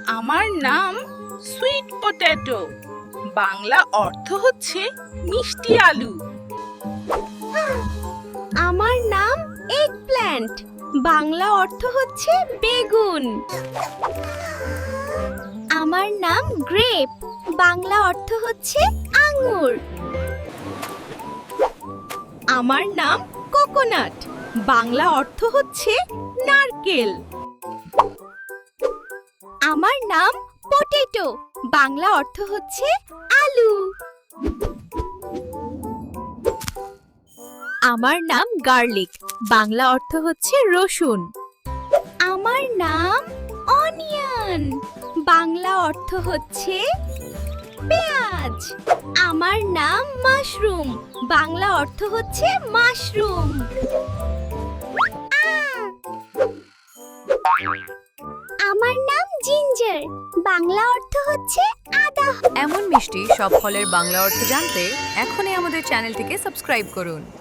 আমার নাম sweet potato. Bangla অর্থ হচ্ছে মিষ্টি আলু। আমার নাম এগপ্ল্যান্ট। বাংলা অর্থ হচ্ছে বেগুন। আমার নাম গ্রেপ। বাংলা অর্থ হচ্ছে আঙ্গুর। আমার নাম কোকোনাট। বাংলা অর্থ হচ্ছে নারকেল। আমার নাম পটেটো। বাংলা অর্থ হচ্ছে আলু। আমার নাম গার্লিক। বাংলা অর্থ হচ্ছে রসুন। আমার নাম অনিয়ন। বাংলা অর্থ হচ্ছে পেঁয়াজ। আমার নাম মাশরুম। বাংলা অর্থ হচ্ছে মাশরুম। আমার নাম জিঞ্জার। বাংলা অর্থ হচ্ছে আদা। এমন মিষ্টি সব ফলের বাংলা অর্থ জানতে এখনই আমাদের চ্যানেলটিকে সাবস্ক্রাইব করুন।